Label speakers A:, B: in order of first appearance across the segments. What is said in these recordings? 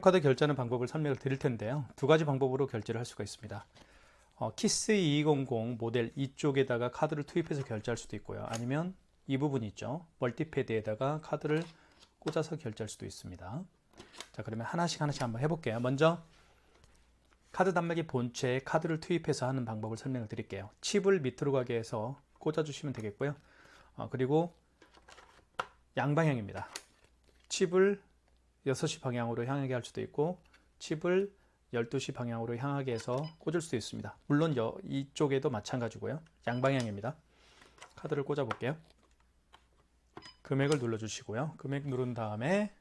A: 신용카드 결제하는 방법을 설명을 드릴 텐데요. 두 가지 방법으로 결제를 할 수가 있습니다. 키스2200 모델 이쪽에다가 카드를 투입해서 결제할 수도 있고요. 아니면 이 부분 있죠. 멀티패드에다가 카드를 꽂아서 결제할 수도 있습니다. 자, 그러면 하나씩 한번 해볼게요. 먼저 카드 단말기 본체에 카드를 투입해서 하는 방법을 설명을 드릴게요. 칩을 밑으로 가게 해서 꽂아주시면 되겠고요. 그리고 양방향입니다. 칩을 6시 방향으로 향하게 할 수도 있고 칩을 12시 방향으로 향하게 해서 꽂을 수도 있습니다. 물론 이쪽에도 마찬가지고요. 양방향입니다. 카드를 꽂아 볼게요. 금액을 눌러주시고요. 금액 누른 다음에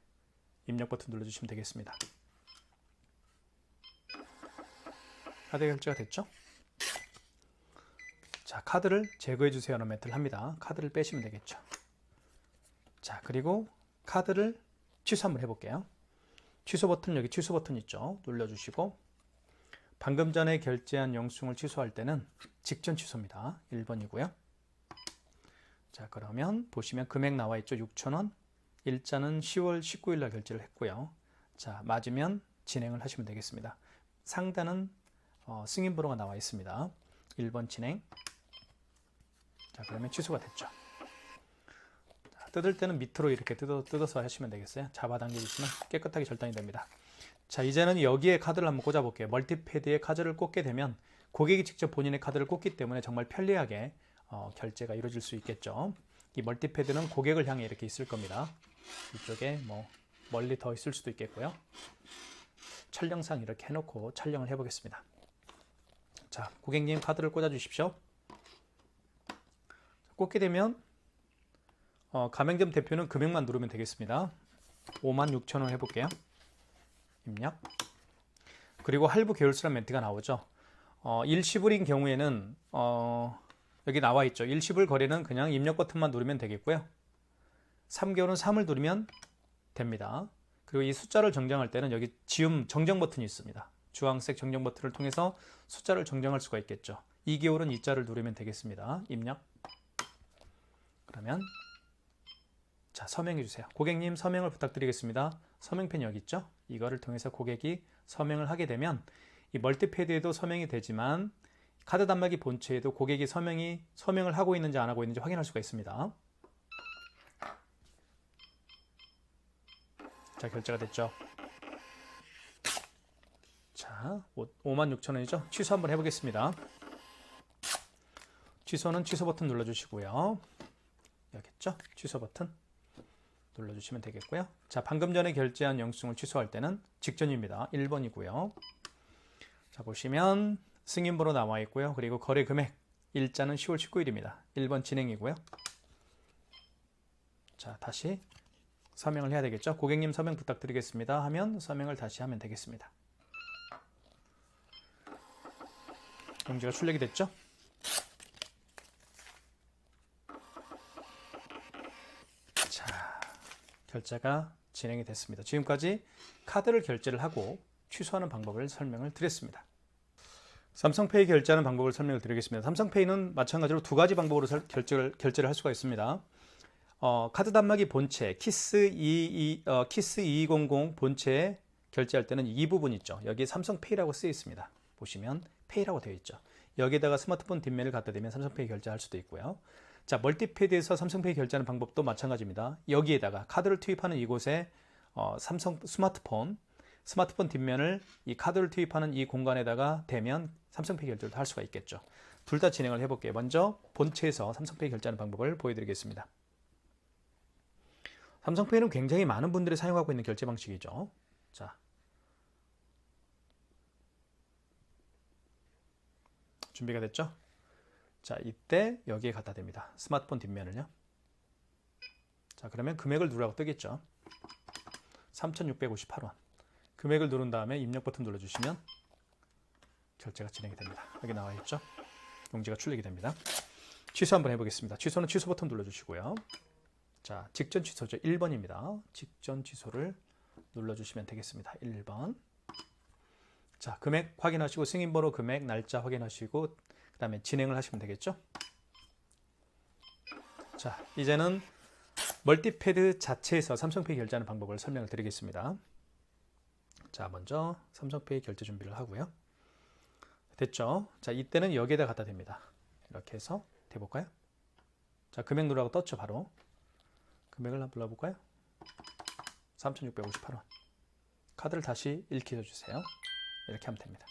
A: 입력 버튼 눌러주시면 되겠습니다. 카드 결제가 됐죠? 자, 카드를 제거해 주세요라는 멘트를 합니다. 카드를 빼시면 되겠죠. 자, 그리고 카드를 취소 한번 해볼게요. 취소 버튼, 여기 취소 버튼 있죠? 눌러주시고 방금 전에 결제한 영수증을 취소할 때는 직전 취소입니다. 1번이고요. 자, 그러면 보시면 금액 나와 있죠? 6,000원. 일자는 10월 19일 날 결제를 했고요. 자, 맞으면 진행을 하시면 되겠습니다. 상단은 승인 번호가 나와 있습니다. 1번 진행. 자, 그러면 취소가 됐죠. 자, 뜯을 때는 밑으로 이렇게 뜯어서 하시면 되겠어요. 잡아당겨 주시면 깨끗하게 절단이 됩니다. 자, 이제는 여기에 카드를 한번 꽂아 볼게요. 멀티패드에 카드를 꽂게 되면 고객이 직접 본인의 카드를 꽂기 때문에 정말 편리하게 결제가 이루어질 수 있겠죠. 이 멀티패드는 고객을 향해 이렇게 있을 겁니다. 이쪽에 멀리 더 있을 수도 있겠고요. 촬영상 이렇게 해놓고 촬영을 해보겠습니다. 자, 고객님 카드를 꽂아 주십시오. 꽂게 되면 가맹점 대표는 금액만 누르면 되겠습니다. 56,000원 해볼게요. 입력. 그리고 할부 계율서란 멘트가 나오죠. 일시불인 경우에는 여기 나와 있죠. 일시불 거래는 그냥 입력 버튼만 누르면 되겠고요. 3개월은 3을 누르면 됩니다. 그리고 이 숫자를 정정할 때는 여기 지움 정정 버튼이 있습니다. 주황색 정정 버튼을 통해서 숫자를 정정할 수가 있겠죠. 2개월은 2자를 누르면 되겠습니다. 입력. 그러면 자, 서명해 주세요. 고객님 서명을 부탁드리겠습니다. 서명펜 여기 있죠? 이거를 통해서 고객이 서명을 하게 되면 이 멀티패드에도 서명이 되지만 카드 단말기 본체에도 고객이 서명을 하고 있는지 안 하고 있는지 확인할 수가 있습니다. 자, 결제가 됐죠. 자, 56,000원이죠. 취소 한번 해보겠습니다. 취소는 취소 버튼 눌러주시고요. 여기 있죠? 취소 버튼 눌러주시면 되겠고요. 자, 방금 전에 결제한 영수증을 취소할 때는 직전입니다. 1번이고요. 자, 보시면 승인번호 나와 있고요. 그리고 거래 금액 일자는 10월 19일입니다. 1번 진행이고요. 자, 다시 서명을 해야 되겠죠. 고객님 서명 부탁드리겠습니다 하면 서명을 다시 하면 되겠습니다. 용지가 출력이 됐죠. 자, 결제가 진행이 됐습니다. 지금까지 카드를 결제를 하고 취소하는 방법을 설명을 드렸습니다. 삼성페이 결제하는 방법을 설명을 드리겠습니다. 삼성페이는 마찬가지로 두 가지 방법으로 결제를 할 수가 있습니다. 카드 단말기 본체 키스2200 본체에 결제할 때는 이 부분 있죠. 여기 삼성페이라고 쓰여 있습니다. 보시면 페이라고 되어 있죠. 여기에다가 스마트폰 뒷면을 갖다 대면 삼성페이 결제할 수도 있고요. 자, 멀티패드에서 삼성페이 결제하는 방법도 마찬가지입니다. 여기에다가 카드를 투입하는 이곳에 삼성 스마트폰 뒷면을 이 카드를 투입하는 이 공간에다가 대면 삼성페이 결제를 할 수가 있겠죠. 둘 다 진행을 해볼게요. 먼저 본체에서 삼성페이 결제하는 방법을 보여드리겠습니다. 삼성페이는 굉장히 많은 분들이 사용하고 있는 결제 방식이죠. 자, 준비가 됐죠? 자, 이때 여기에 갖다 댑니다. 스마트폰 뒷면을요. 자, 그러면 금액을 누르라고 뜨겠죠. 3,658원. 금액을 누른 다음에 입력 버튼 눌러주시면 결제가 진행이 됩니다. 여기 나와 있죠. 용지가 출력이 됩니다. 취소 한번 해보겠습니다. 취소는 취소 버튼 눌러주시고요. 자, 직전 취소죠. 1번입니다. 직전 취소를 눌러주시면 되겠습니다. 1번. 자, 금액 확인하시고 승인번호, 금액, 날짜 확인하시고 그 다음에 진행을 하시면 되겠죠. 자, 이제는 멀티패드 자체에서 삼성페이 결제하는 방법을 설명을 드리겠습니다. 자, 먼저 삼성페이 결제 준비를 하고요. 됐죠? 자, 이때는 여기에다 갖다 댑니다. 이렇게 해서 대볼까요? 자, 금액 누르라고 떴죠, 바로. 금액을 한번 불러볼까요? 3,658원. 카드를 다시 읽혀 주세요. 이렇게 하면 됩니다.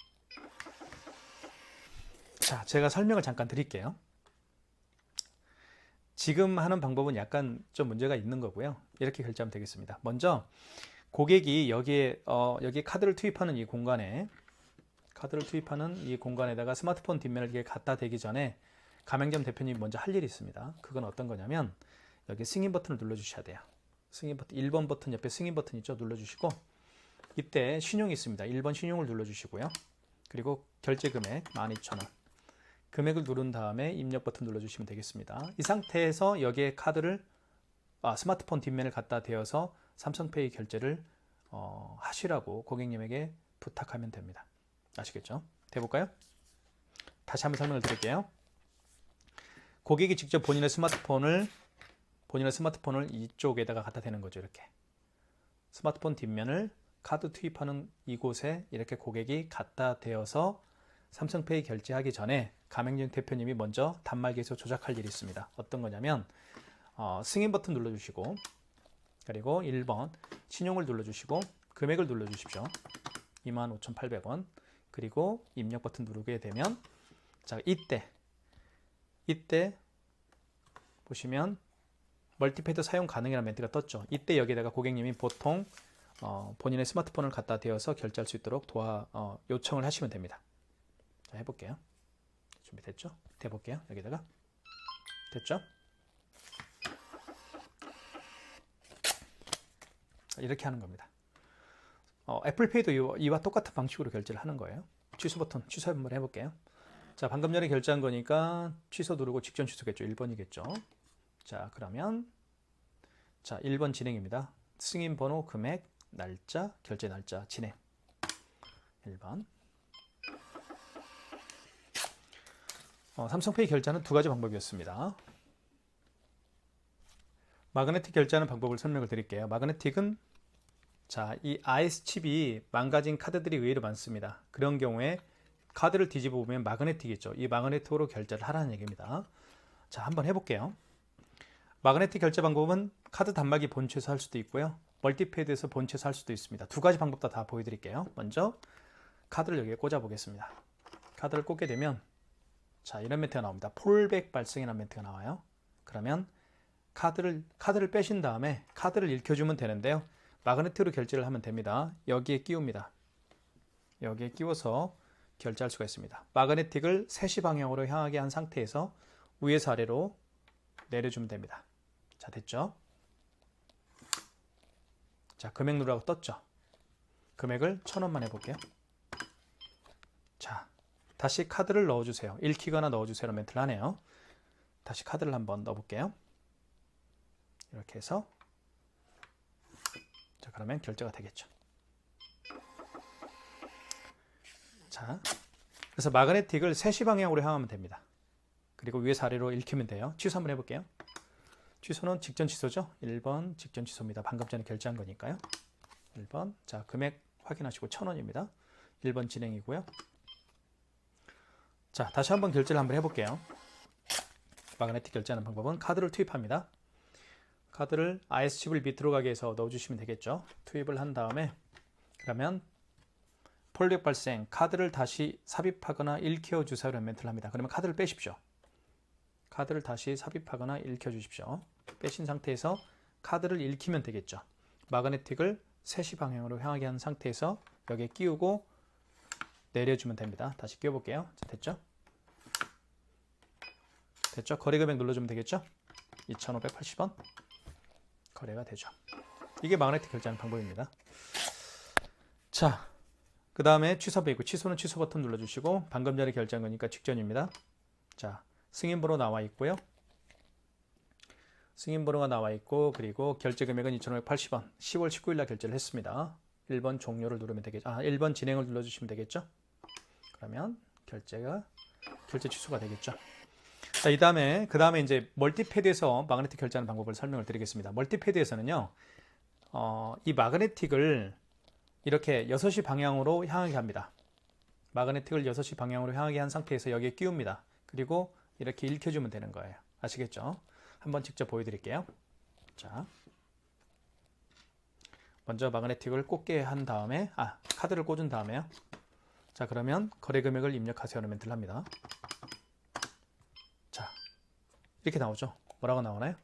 A: 자, 제가 설명을 잠깐 드릴게요. 지금 하는 방법은 약간 좀 문제가 있는 거고요. 이렇게 결제하면 되겠습니다. 먼저 고객이 여기에 카드를 투입하는 이 공간에 다가 스마트폰 뒷면을 이렇게 갖다 대기 전에 가맹점 대표님이 먼저 할 일이 있습니다. 그건 어떤 거냐면 여기 승인 버튼을 눌러주셔야 돼요. 승인 버튼 1번 버튼 옆에 승인 버튼 있죠? 눌러주시고 이때 신용이 있습니다. 1번 신용을 눌러주시고요. 그리고 결제 금액 12,000원. 금액을 누른 다음에 입력 버튼 눌러주시면 되겠습니다. 이 상태에서 여기에 카드를 스마트폰 뒷면을 갖다 대어서 삼성페이 결제를 하시라고 고객님에게 부탁하면 됩니다. 아시겠죠? 대볼까요? 다시 한번 설명을 드릴게요. 고객이 직접 본인의 스마트폰을 이쪽에다가 갖다 대는 거죠. 이렇게 스마트폰 뒷면을 카드 투입하는 이곳에 이렇게 고객이 갖다 대어서 삼성페이 결제하기 전에 가맹점 대표님이 먼저 단말기에서 조작할 일이 있습니다. 어떤 거냐면 승인 버튼 눌러주시고 그리고 1번 신용을 눌러주시고 금액을 눌러주십시오. 25,800원. 그리고 입력 버튼 누르게 되면 자 이때 보시면 멀티패드 사용 가능이라는 멘트가 떴죠. 이때 여기다가 고객님이 보통 본인의 스마트폰을 갖다 대어서 결제할 수 있도록 요청을 하시면 됩니다. 자, 해볼게요. 준비됐죠? 대볼게요. 여기다가 됐죠? 이렇게 하는 겁니다. 애플페이도 이와 똑같은 방식으로 결제를 하는 거예요. 취소 버튼 취소 한번 해볼게요. 자, 방금 전에 결제한 거니까 취소 누르고 직전 취소겠죠. 1번이겠죠. 자, 그러면 자 1번 진행입니다. 승인 번호, 금액, 날짜, 결제 날짜, 진행. 1번. 삼성페이 결제는 두 가지 방법이었습니다. 마그네틱 결제하는 방법을 설명을 드릴게요. 마그네틱은 자, 이 IS 칩이 망가진 카드들이 의외로 많습니다. 그런 경우에 카드를 뒤집어 보면 마그네틱이 있죠. 이 마그네틱으로 결제를 하라는 얘기입니다. 자, 한번 해볼게요. 마그네틱 결제 방법은 카드 단말기 본체에서 할 수도 있고요. 멀티패드에서 본체에서 할 수도 있습니다. 두 가지 방법 다 보여드릴게요. 먼저 카드를 여기에 꽂아 보겠습니다. 카드를 꽂게 되면 자, 이런 멘트가 나옵니다. 폴백 발생이라는 멘트가 나와요. 그러면 카드를 빼신 다음에 카드를 읽혀주면 되는데요. 마그네틱으로 결제를 하면 됩니다. 여기에 끼웁니다. 여기에 끼워서 결제할 수가 있습니다. 마그네틱을 3시 방향으로 향하게 한 상태에서 위에서 아래로 내려주면 됩니다. 자, 됐죠? 자, 금액 누르라고 떴죠? 금액을 1,000원만 해볼게요. 자, 다시 카드를 넣어주세요. 읽히거나 넣어주세요. 멘트를 하네요. 다시 카드를 한번 넣어볼게요. 이렇게 해서 자, 그러면 결제가 되겠죠. 자, 그래서 마그네틱을 3시 방향으로 향하면 됩니다. 그리고 위에서 아래로 읽히면 돼요. 취소 한번 해볼게요. 취소는 직전 취소죠. 1번 직전 취소입니다. 방금 전에 결제한 거니까요. 1번. 자, 금액 확인하시고 1,000원입니다. 1번 진행이고요. 자, 다시 한번 결제를 한번 해볼게요. 마그네틱 결제하는 방법은 카드를 투입합니다. 카드를 IS칩을 밑으로 가게 해서 넣어주시면 되겠죠. 투입을 한 다음에 그러면 폴백 발생, 카드를 다시 삽입하거나 읽혀 주세요라는 멘트를 합니다. 그러면 카드를 빼십시오. 카드를 다시 삽입하거나 읽혀 주십시오. 빼신 상태에서 카드를 읽히면 되겠죠. 마그네틱을 3시 방향으로 향하게 한 상태에서 여기에 끼우고 내려주면 됩니다. 다시 끼워볼게요. 자, 됐죠? 됐죠? 거래 금액 눌러주면 되겠죠? 2,580원 거래가 되죠. 이게 마그네틱 결제하는 방법입니다. 자, 그 다음에 취소배 있고 취소는 취소 버튼 눌러주시고 방금 전에 결제한 거니까 직전입니다. 자, 승인번호 나와 있고요. 승인번호가 나와 있고 그리고 결제 금액은 2,580원 10월 19일 날 결제를 했습니다. 1번 종료를 누르면 되겠죠. 1번 진행을 눌러주시면 되겠죠. 그러면 결제 취소가 되겠죠. 자, 그 다음에 이제 멀티패드에서 마그네틱 결제하는 방법을 설명을 드리겠습니다. 멀티패드에서는요, 이 이렇게 6시 방향으로 향하게 합니다. 마그네틱을 6시 방향으로 향하게 한 상태에서 여기에 끼웁니다. 그리고 이렇게 읽혀주면 되는 거예요. 아시겠죠? 한번 직접 보여드릴게요. 자, 먼저 마그네틱을 꽂게 한 다음에 카드를 꽂은 다음에요. 자, 그러면 거래 금액을 입력하세요라는 멘트를 합니다. 자, 이렇게 나오죠? 뭐라고 나오나요?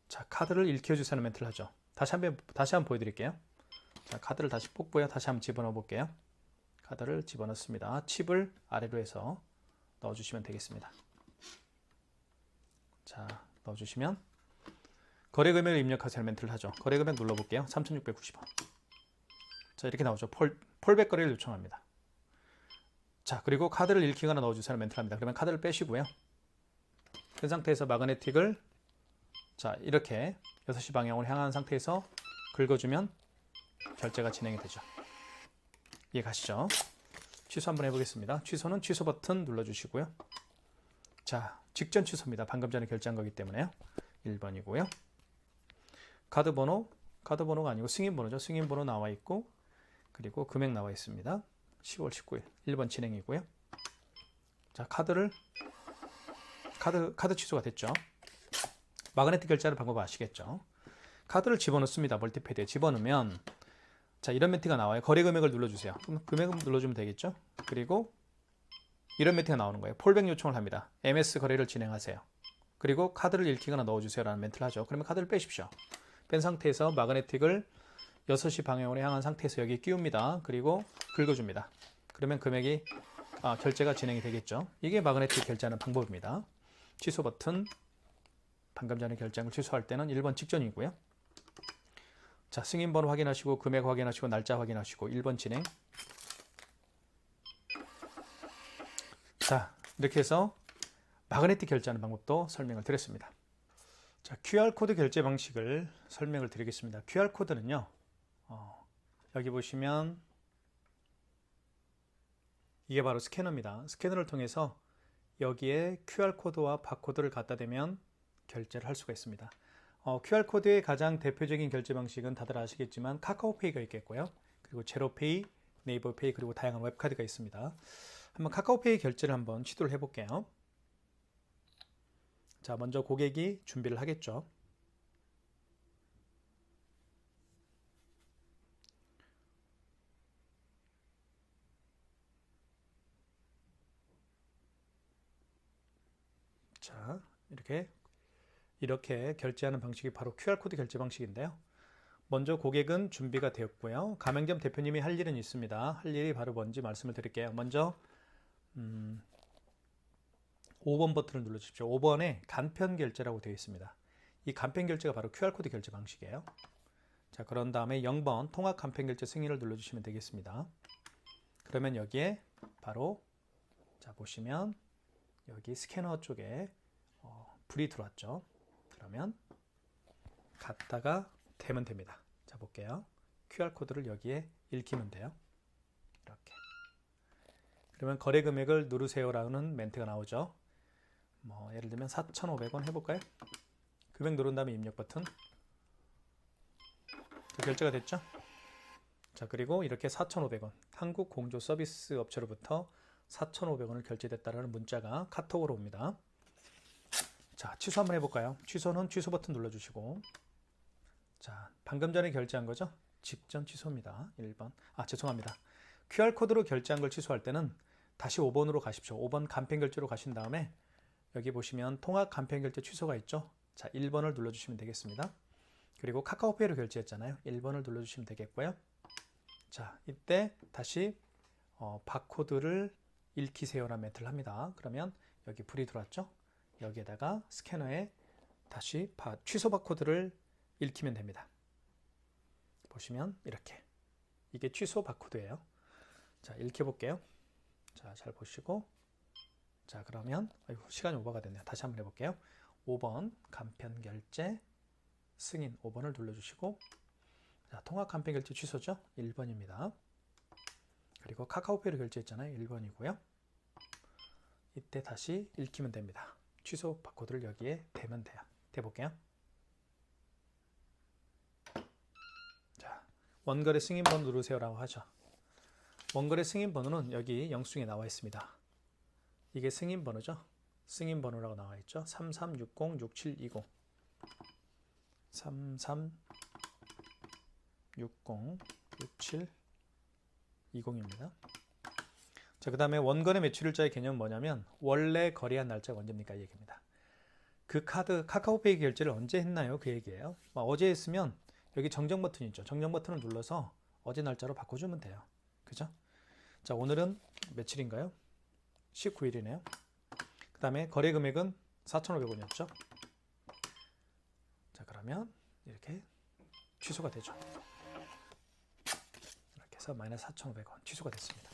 A: 자, 카드를 읽혀주세요라는 멘트를 하죠. 다시 한번 보여드릴게요. 자, 카드를 다시 뽑고요. 다시 한번 집어넣어 볼게요. 카드를 집어넣습니다. 칩을 아래로 해서 넣어주시면 되겠습니다. 자, 넣어주시면 거래 금액을 입력하세요 멘트를 하죠. 거래 금액 눌러볼게요. 3,690원. 자, 이렇게 나오죠. 폴백 거래를 요청합니다. 자, 그리고 카드를 읽히거나 넣어주세요 멘트를 합니다. 그러면 카드를 빼시고요. 그 상태에서 마그네틱을 자, 이렇게 6시 방향으로 향한 상태에서 긁어주면 결제가 진행이 되죠. 이해 가시죠? 취소 한번 해보겠습니다. 취소는 취소 버튼 눌러주시고요. 자, 직전 취소입니다. 방금 전에 결제한 거기 때문에요. 1번이고요. 카드 번호가 아니고 승인번호죠. 승인번호 나와 있고, 그리고 금액 나와 있습니다. 10월 19일 1번 진행이고요. 자, 카드 취소가 됐죠. 마그네틱 결제하는 방법 아시겠죠? 카드를 집어넣습니다. 멀티패드에 집어넣으면 자, 이런 멘트가 나와요. 거래 금액을 눌러주세요. 그럼 금액을 눌러주면 되겠죠? 그리고 이런 멘트가 나오는 거예요. 폴백 요청을 합니다. MS 거래를 진행하세요. 그리고 카드를 읽히거나 넣어주세요 라는 멘트를 하죠. 그러면 카드를 빼십시오. 뺀 상태에서 마그네틱을 6시 방향으로 향한 상태에서 여기 끼웁니다. 그리고 긁어줍니다. 그러면 금액이 결제가 진행이 되겠죠. 이게 마그네틱 결제하는 방법입니다. 취소 버튼, 방금 전에 결제한 걸 취소할 때는 1번 직전이고요. 자, 승인번호 확인하시고 금액 확인하시고 날짜 확인하시고 1번 진행. 자, 이렇게 해서 마그네틱 결제하는 방법도 설명을 드렸습니다. 자, QR코드 결제 방식을 설명을 드리겠습니다. QR코드는요, 여기 보시면 이게 바로 스캐너입니다. 스캐너를 통해서 여기에 QR코드와 바코드를 갖다 대면 결제를 할 수가 있습니다. QR코드의 가장 대표적인 결제 방식은 다들 아시겠지만 카카오페이가 있겠고요. 그리고 제로페이, 네이버페이, 그리고 다양한 웹카드가 있습니다. 한번 카카오페이 결제를 한번 시도를 해볼게요. 자, 먼저 고객이 준비를 하겠죠. 자, 이렇게 결제하는 방식이 바로 QR코드 결제 방식인데요. 먼저 고객은 준비가 되었고요. 가맹점 대표님이 할 일은 있습니다. 할 일이 바로 뭔지 말씀을 드릴게요. 먼저 5번 버튼을 눌러주십시오. 5번에 간편 결제라고 되어 있습니다. 이 간편 결제가 바로 QR코드 결제 방식이에요. 자, 그런 다음에 0번 통합 간편 결제 승인을 눌러주시면 되겠습니다. 그러면 여기에 바로 자, 보시면 여기 스캐너 쪽에 불이 들어왔죠. 그러면 갖다가 대면 됩니다. 자, 볼게요. QR코드를 여기에 읽히면 돼요. 이렇게. 그러면 거래 금액을 누르세요라는 멘트가 나오죠. 예를 들면 4,500원 해볼까요? 금액 누른 다음에 입력 버튼. 결제가 됐죠? 자, 그리고 이렇게 4,500원 한국공조서비스업체로부터 4,500원을 결제됐다는 문자가 카톡으로 옵니다. 자, 취소 한번 해볼까요? 취소는 취소 버튼 눌러주시고, 자, 방금 전에 결제한 거죠? 직전 취소입니다. 1번. 죄송합니다. QR코드로 결제한 걸 취소할 때는 다시 5번으로 가십시오. 5번 간편 결제로 가신 다음에 여기 보시면 통합 간편 결제 취소가 있죠? 자, 1번을 눌러주시면 되겠습니다. 그리고 카카오페이로 결제했잖아요. 1번을 눌러주시면 되겠고요. 자, 이때 다시 바코드를 읽히세요라는 멘트를 합니다. 그러면 여기 불이 들어왔죠? 여기에다가 스캐너에 다시 취소 바코드를 읽히면 됩니다. 보시면 이렇게 이게 취소 바코드예요. 자, 읽혀볼게요. 자, 잘 보시고, 자, 그러면 시간이 오버가 됐네요. 다시 한번 해볼게요. 5번 간편 결제 승인 5번을 눌러주시고, 자, 통합 간편 결제 취소죠? 1번입니다. 그리고 카카오페이로 결제했잖아요. 1번이고요. 이때 다시 읽히면 됩니다. 취소 바코드를 여기에 대면 돼요. 대볼게요. 자, 원거래 승인번호 누르세요라고 하죠. 원거래 승인번호는 여기 영수증에 나와 있습니다. 이게 승인번호죠. 승인번호라고 나와 있죠. 33606720 33606720입니다. 자, 그 다음에 원거래 매출일자의 개념은 뭐냐면 원래 거래한 날짜가 언제입니까? 이 얘기입니다. 그 카드 카카오페이 결제를 언제 했나요? 그 얘기예요. 어제 했으면 여기 정정 버튼이 있죠. 정정 버튼을 눌러서 어제 날짜로 바꿔주면 돼요. 그죠? 자, 오늘은 며칠인가요? 19일이네요. 그 다음에 거래 금액은 4,500원이었죠. 자, 그러면 이렇게 취소가 되죠. 이렇게 해서 마이너스 4,500원 취소가 됐습니다.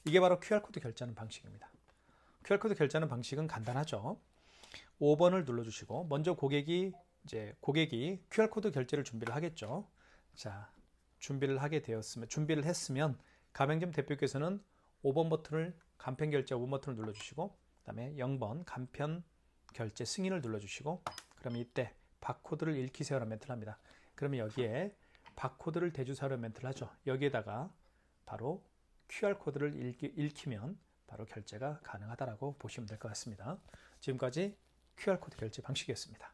A: 이게 바로 QR코드 결제하는 방식입니다. QR코드 결제하는 방식은 간단하죠. 5번을 눌러주시고 먼저 고객이 QR코드 결제를 준비를 하겠죠. 자, 준비를 했으면 가맹점 대표께서는 5번 버튼을 간편 결제 5번 버튼을 눌러주시고 그다음에 0번 간편 결제 승인을 눌러주시고 그러면 이때 바코드를 읽히세요라는 멘트를 합니다. 그러면 여기에 바코드를 대주사라는 멘트를 하죠. 여기에다가 바로 QR코드를 읽히면 바로 결제가 가능하다라고 보시면 될 것 같습니다. 지금까지 QR코드 결제 방식이었습니다.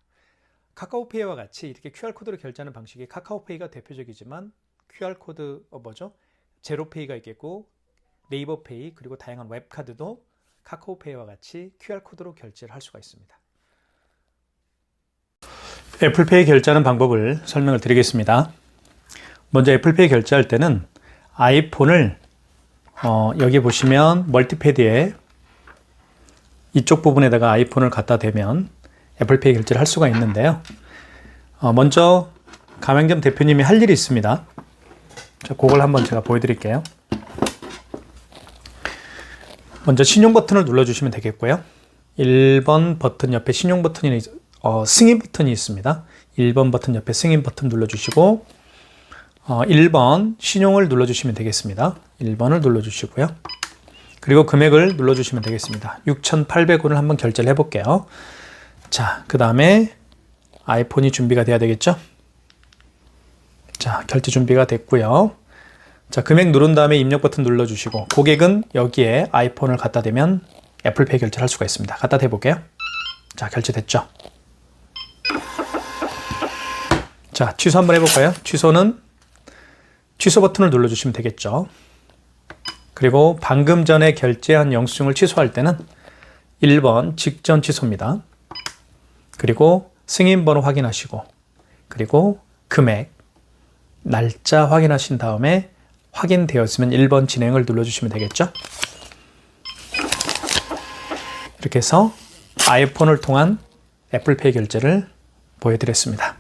A: 카카오페이와 같이 이렇게 QR코드로 결제하는 방식이 카카오페이가 대표적이지만 QR코드 제로페이가 있겠고 네이버페이 그리고 다양한 웹카드도 카카오페이와 같이 QR코드로 결제를 할 수가 있습니다. 애플페이 결제하는 방법을 설명을 드리겠습니다. 먼저 애플페이 결제할 때는 아이폰을 여기 보시면 멀티패드에 이쪽 부분에다가 아이폰을 갖다 대면 애플페이 결제를 할 수가 있는데요. 먼저 가맹점 대표님이 할 일이 있습니다. 자, 그걸 한번 제가 보여드릴게요. 먼저 신용 버튼을 눌러주시면 되겠고요. 1번 버튼 옆에 신용 버튼이 승인 버튼이 있습니다. 1번 버튼 옆에 승인 버튼 눌러주시고 1번 신용을 눌러주시면 되겠습니다. 1번을 눌러주시고요. 그리고 금액을 눌러주시면 되겠습니다. 6,800원을 한번 결제를 해볼게요. 자, 그 다음에 아이폰이 준비가 돼야 되겠죠? 자, 결제 준비가 됐고요. 자, 금액 누른 다음에 입력 버튼 눌러주시고 고객은 여기에 아이폰을 갖다 대면 애플페이 결제를 할 수가 있습니다. 갖다 대볼게요. 자, 결제됐죠? 자, 취소 한번 해볼까요? 취소는 취소 버튼을 눌러주시면 되겠죠. 그리고 방금 전에 결제한 영수증을 취소할 때는 1번 직전 취소입니다. 그리고 승인번호 확인하시고 그리고 금액, 날짜 확인하신 다음에 확인되었으면 1번 진행을 눌러주시면 되겠죠. 이렇게 해서 아이폰을 통한 애플페이 결제를 보여드렸습니다.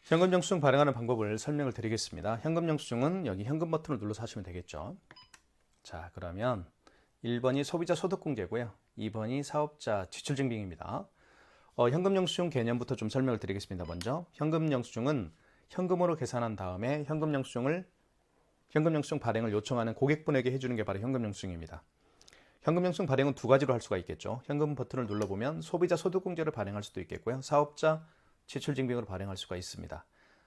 A: 현금 영수증 발행하는 방법을 설명을 드리겠습니다. 현금 영수증은 여기 현금 버튼을 눌러서 하시면 되겠죠. 자, 그러면 1번이 소비자 소득공제고요. 2번이 사업자 지출증빙입니다. 현금 영수증 개념부터 좀 설명을 드리겠습니다. 먼저 현금 영수증은 현금으로 계산한 다음에 현금 영수증 발행을 요청하는 고객분에게 해주는 게 바로 현금 영수증입니다. 현금 영수증 발행은 두 가지로 할 수가 있겠죠. 현금 버튼을 눌러보면 소비자 소득공제를 발행할 수도 있겠고요. 사업자 지출증빙으로 발행할 수가 있습니다.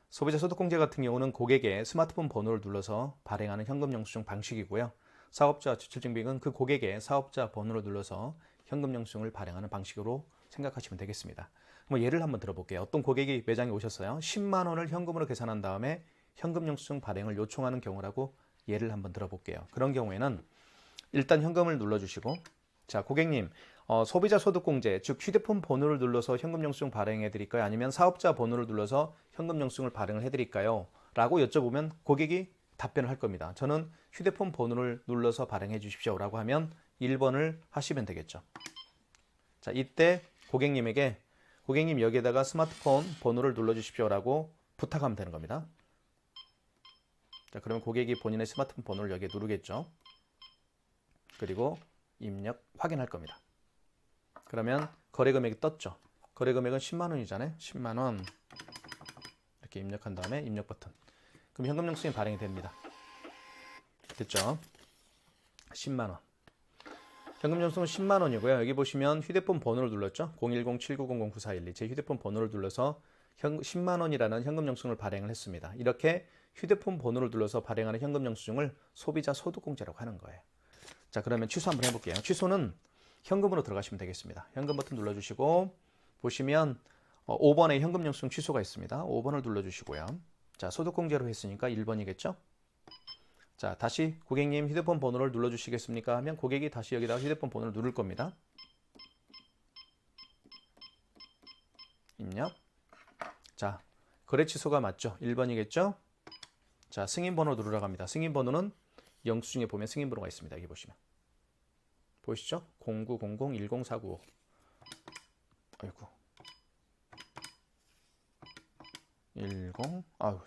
A: 소비자 소득공제 같은 경우는 고객의 스마트폰 번호를 눌러서 발행하는 현금 영수증 방식이고요. 사업자 지출증빙은 그 고객의 사업자 번호를 눌러서 현금 영수증을 발행하는 방식으로 생각하시면 되겠습니다. 예를 한번 들어볼게요. 어떤 고객이 매장에 오셨어요. 10만 원을 현금으로 계산한 다음에 현금 영수증 발행을 요청하는 경우라고 예를 한번 들어볼게요. 그런 경우에는 일단 현금을 눌러주시고 자, 고객님 소비자 소득공제 즉 휴대폰 번호를 눌러서 현금 영수증 발행해 드릴까요? 아니면 사업자 번호를 눌러서 현금 영수증을 발행을 해 드릴까요? 라고 여쭤보면 고객이 답변을 할 겁니다. 저는 휴대폰 번호를 눌러서 발행해 주십시오 라고 하면 1번을 하시면 되겠죠. 자, 이때 고객님에게 고객님 여기에다가 스마트폰 번호를 눌러 주십시오 라고 부탁하면 되는 겁니다. 자, 그러면 고객이 본인의 스마트폰 번호를 여기에 누르겠죠. 그리고 입력 확인할 겁니다. 그러면 거래 금액이 떴죠. 거래 금액은 10만 원이잖아요. 10만 원 이렇게 입력한 다음에 입력 버튼. 그럼 현금 영수증이 발행이 됩니다. 됐죠? 10만 원. 현금 영수증은 10만 원이고요. 여기 보시면 휴대폰 번호를 눌렀죠. 010-7900-9412. 제 휴대폰 번호를 눌러서 10만 원이라는 현금 영수증을 발행을 했습니다. 이렇게 휴대폰 번호를 눌러서 발행하는 현금 영수증을 소비자 소득공제라고 하는 거예요. 자, 그러면 취소 한번 해볼게요. 취소는 현금으로 들어가시면 되겠습니다. 현금 버튼 눌러주시고 보시면 5번에 현금 영수증 취소가 있습니다. 5번을 눌러주시고요. 자, 소득공제로 했으니까 1번이겠죠? 자, 다시 고객님 휴대폰 번호를 눌러주시겠습니까? 하면 고객이 다시 여기다가 휴대폰 번호를 누를 겁니다. 입력. 자, 거래 취소가 맞죠? 1번이겠죠? 자, 승인 번호 누르라고 합니다. 승인 번호는 영수증에 보면 승인 번호가 있습니다. 여기 보시면. 보이시죠? 0900-10495. 아이고.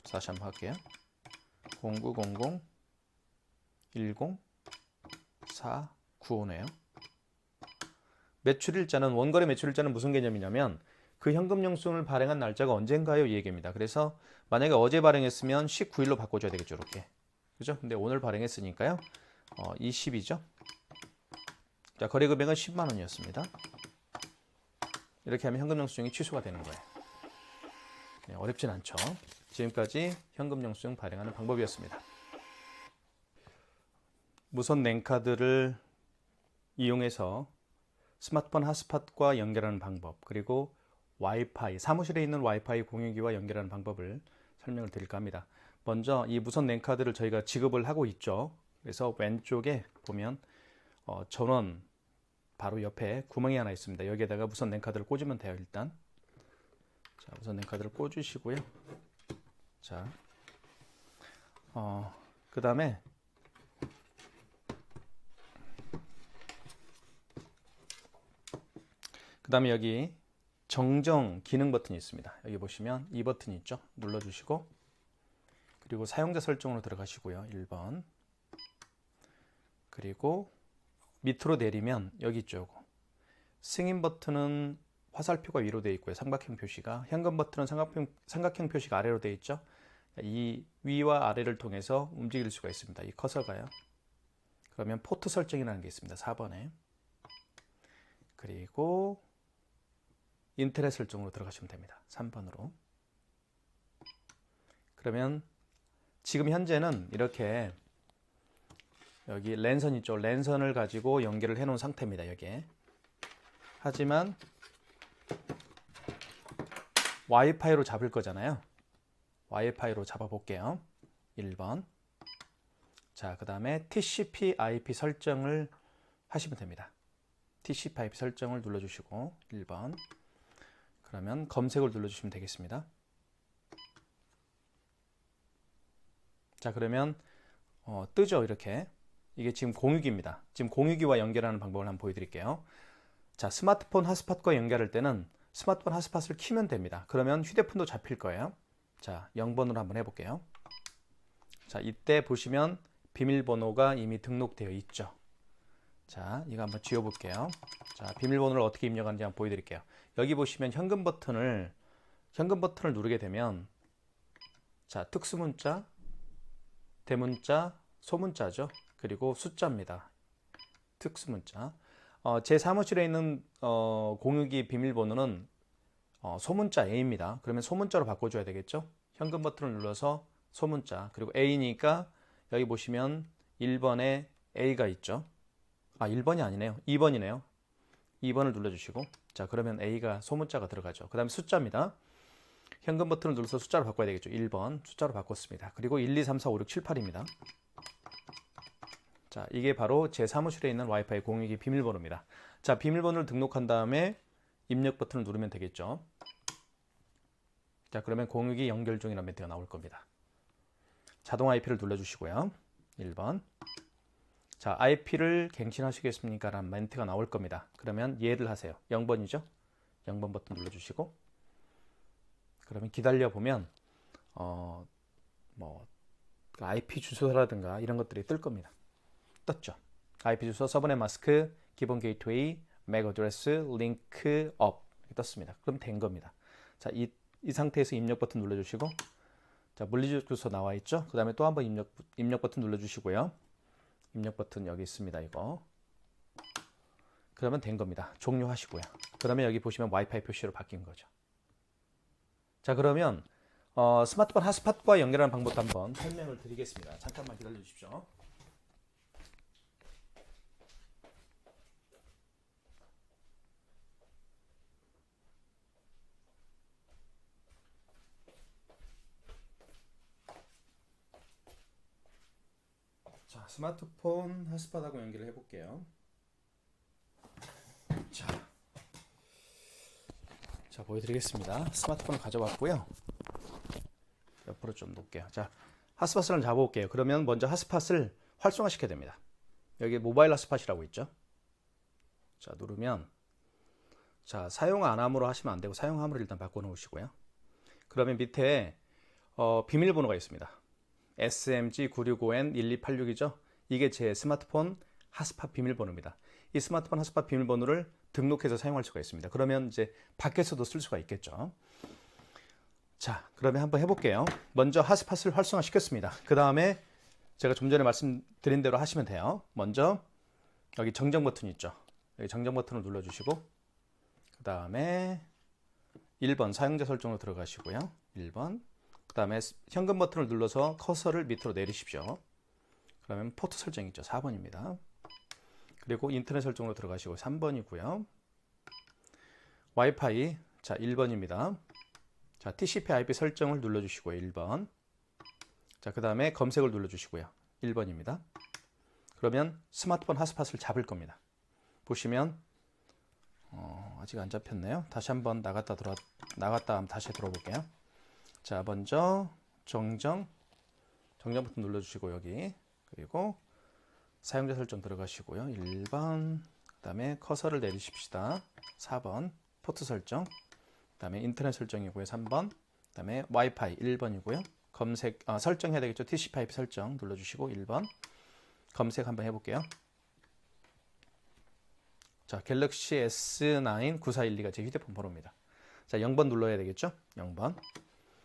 A: 다시 한번 할게요. 0900-10495네요. 매출일자는, 원거래 매출일자는 무슨 개념이냐면 그 현금 영수증을 발행한 날짜가 언젠가요? 이 얘기입니다. 그래서 만약에 어제 발행했으면 19일로 바꿔줘야 되겠죠. 이렇게. 그죠? 근데 오늘 발행했으니까요. 20이죠. 자, 거래 금액은 10만 원이었습니다. 이렇게 하면 현금 영수증이 취소가 되는 거예요. 네, 어렵진 않죠. 지금까지 현금 영수증 발행하는 방법이었습니다. 무선 랜카드를 이용해서 스마트폰 핫스팟과 연결하는 방법, 그리고 와이파이, 사무실에 있는 와이파이 공유기와 연결하는 방법을 설명을 드릴까 합니다. 먼저 이 무선 랜카드를 저희가 지급을 하고 있죠. 그래서 왼쪽에 보면 전원 바로 옆에 구멍이 하나 있습니다. 여기에다가 무선 랜카드를 꽂으면 돼요. 일단 자, 무선 랜카드를 꽂으시고요. 자, 그 다음에 여기 정정 기능 버튼이 있습니다. 여기 보시면 이 버튼이 있죠. 눌러주시고 그리고 사용자 설정으로 들어가시고요. 1번. 그리고 밑으로 내리면 여기 있죠. 승인 버튼은 화살표가 위로 되어 있고요. 삼각형 표시가. 현금 버튼은 삼각형 표시가 아래로 되어 있죠. 이 위와 아래를 통해서 움직일 수가 있습니다. 이 커서가요. 그러면 포트 설정이라는 게 있습니다. 4번에. 그리고 인터넷 설정으로 들어가시면 됩니다. 3번으로. 그러면 지금 현재는 이렇게 여기 랜선 있죠. 랜선을 가지고 연결을 해 놓은 상태입니다. 여기에. 하지만 와이파이로 잡을 거잖아요. 와이파이로 잡아 볼게요. 1번. 자, 그 다음에 TCP/IP 설정을 하시면 됩니다. TCP/IP 설정을 눌러주시고 1번. 그러면 검색을 눌러주시면 되겠습니다. 자, 그러면 뜨죠. 이렇게. 이게 지금 공유기입니다. 지금 공유기와 연결하는 방법을 한번 보여드릴게요. 자, 스마트폰 핫스팟과 연결할 때는 스마트폰 핫스팟을 키면 됩니다. 그러면 휴대폰도 잡힐 거예요. 자, 0번으로 한번 해볼게요. 자, 이때 보시면 비밀번호가 이미 등록되어 있죠. 자, 이거 한번 지워볼게요. 자, 비밀번호를 어떻게 입력하는지 한번 보여드릴게요. 여기 보시면 현금 버튼을 누르게 되면 자, 특수문자, 대문자, 소문자죠. 그리고 숫자입니다. 특수문자. 제 사무실에 있는 공유기 비밀번호는 소문자 A입니다. 그러면 소문자로 바꿔줘야 되겠죠. 현금 버튼을 눌러서 소문자, 그리고 A니까 여기 보시면 1번에 A가 있죠. 1번이 아니네요. 2번이네요. 2번을 눌러주시고, 자, 그러면 A가 소문자가 들어가죠. 그 다음에 숫자입니다. 현금 버튼을 눌러서 숫자로 바꿔야 되겠죠. 1번 숫자로 바꿨습니다. 그리고 1, 2, 3, 4, 5, 6, 7, 8입니다. 자, 이게 바로 제 사무실에 있는 와이파이 공유기 비밀번호입니다. 자, 비밀번호를 등록한 다음에 입력 버튼을 누르면 되겠죠. 자, 그러면 공유기 연결 중이라는 멘트가 나올 겁니다. 자동 IP를 눌러주시고요. 1번. 자, IP를 갱신하시겠습니까? 라는 멘트가 나올 겁니다. 그러면 예를 하세요. 0번이죠. 0번 버튼 눌러주시고 그러면 기다려 보면 IP 주소라든가 이런 것들이 뜰 겁니다. 떴죠. IP 주소, 서브넷 마스크, 기본 게이트웨이, 맥 어드레스, 링크 업 이렇게 떴습니다. 그럼 된 겁니다. 자, 이 상태에서 입력 버튼 눌러주시고 자, 물리 주소 나와 있죠. 그 다음에 또 한번 입력 버튼 눌러주시고요. 입력 버튼 여기 있습니다. 이거. 그러면 된 겁니다. 종료하시고요. 그러면 여기 보시면 와이파이 표시로 바뀐 거죠. 자, 그러면 스마트폰 핫스팟과 연결하는 방법도 한번 설명을 드리겠습니다. 잠깐만 기다려 주십시오. 자, 스마트폰 핫스팟하고 연결을 해볼게요. 자, 보여드리겠습니다. 스마트폰을 가져왔고요. 옆으로 좀 놓을게요. 자, 핫스팟을 잡아볼게요. 그러면 먼저 핫스팟을 활성화시켜야 됩니다. 여기 모바일 핫스팟이라고 있죠. 자, 누르면 자, 사용 안 함으로 하시면 안 되고 사용함으로 일단 바꿔놓으시고요. 그러면 밑에 비밀번호가 있습니다. SMG965N1286이죠. 이게 제 스마트폰 핫스팟 비밀번호입니다. 이 스마트폰 핫스팟 비밀번호를 등록해서 사용할 수가 있습니다. 그러면 이제 밖에서도 쓸 수가 있겠죠. 자, 그러면 한번 해볼게요. 먼저 핫스팟을 활성화 시켰습니다. 그 다음에 제가 좀 전에 말씀드린 대로 하시면 돼요. 먼저 여기 정정 버튼 있죠. 여기 정정 버튼을 눌러주시고 그 다음에 1번 사용자 설정으로 들어가시고요. 1번 그 다음에 현금 버튼을 눌러서 커서를 밑으로 내리십시오. 그러면 포트 설정 있죠. 4번입니다. 그리고 인터넷 설정으로 들어가시고 3번이고요. 와이파이 자 1번입니다. 자 TCP/IP 설정을 눌러주시고요. 1번. 자 그 다음에 검색을 눌러주시고요. 1번입니다. 그러면 스마트폰 핫스팟을 잡을 겁니다. 보시면 아직 안 잡혔네요. 다시 한번 나갔다 하면 다시 들어볼게요. 자 먼저 정정 버튼 눌러주시고 여기 그리고 사용자 설정 들어가시고요. 1번 그 다음에 커서를 내리십시다. 4번 포트 설정 그 다음에 인터넷 설정이고요. 3번 그 다음에 와이파이 1번이고요. 검색 설정해야 되겠죠. TCP/IP 설정 눌러주시고 1번 검색 한번 해볼게요. 자 갤럭시 S9 9412가 제 휴대폰 번호입니다. 자 0번 눌러야 되겠죠. 0번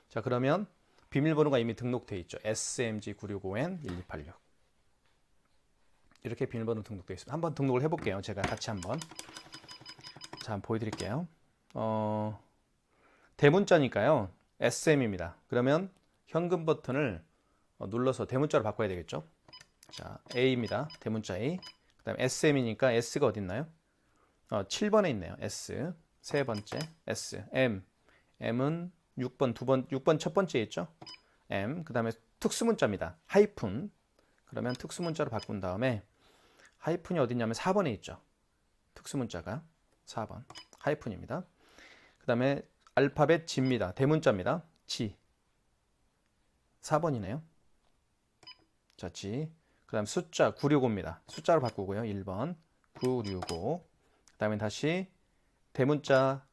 A: 자 그러면 비밀번호가 이미 등록되어 있죠. SMG965N1286 이렇게 비밀번호 등록되어 있습니다. 한번 등록을 해볼게요. 제가 같이 한번 자 한번 보여드릴게요. 대문자니까요. SM입니다. 그러면 현금 버튼을 눌러서 대문자로 바꿔야 되겠죠. 자 A입니다. 대문자 A. 그 다음에 SM이니까 S가 어디 있나요? 7번에 있네요. S 세 번째 S M M은 6번 첫 번째에 있죠. M 그 다음에 특수문자입니다. 하이픈 그러면 특수문자로 바꾼 다음에 하이픈이 어디냐면 4번에 있죠. 특수문자가 4번 하이픈입니다. 그 다음에 알파벳 G입니다. 대문자입니다. G 4번이네요. 자 G 그 다음 숫자 965입니다. 숫자로 바꾸고요. 1번 965 그 다음에 다시 대문자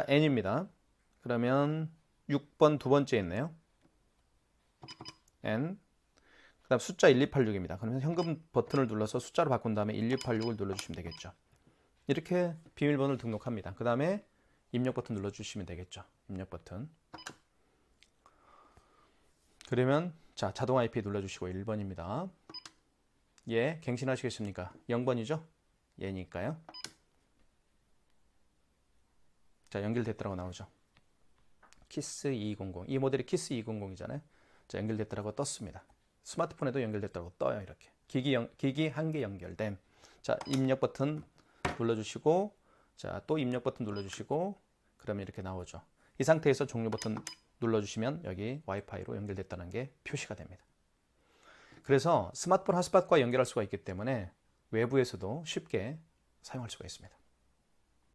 A: N입니다. 그러면 6번 두 번째에 있네요. N 그 다음 숫자 1286입니다. 그러면 현금 버튼을 눌러서 숫자로 바꾼 다음에 1286을 눌러주시면 되겠죠. 이렇게 비밀번호를 등록합니다. 그 다음에 입력 버튼 눌러주시면 되겠죠. 입력 버튼. 그러면 자 자동 IP 눌러주시고 1번입니다. 예, 갱신하시겠습니까? 0번이죠? 예니까요. 자 연결됐더라고 나오죠. 키스 200 이 모델이 키스 200이잖아요. 자 연결됐더라고 떴습니다. 스마트폰에도 연결됐다고 떠요. 이렇게 기기 한 개 연결됨. 자 입력 버튼 눌러주시고 자 또 입력 버튼 눌러주시고 그러면 이렇게 나오죠. 이 상태에서 종료 버튼 눌러주시면 여기 와이파이로 연결됐다는 게 표시가 됩니다. 그래서 스마트폰 핫스팟과 연결할 수가 있기 때문에 외부에서도 쉽게 사용할 수가 있습니다.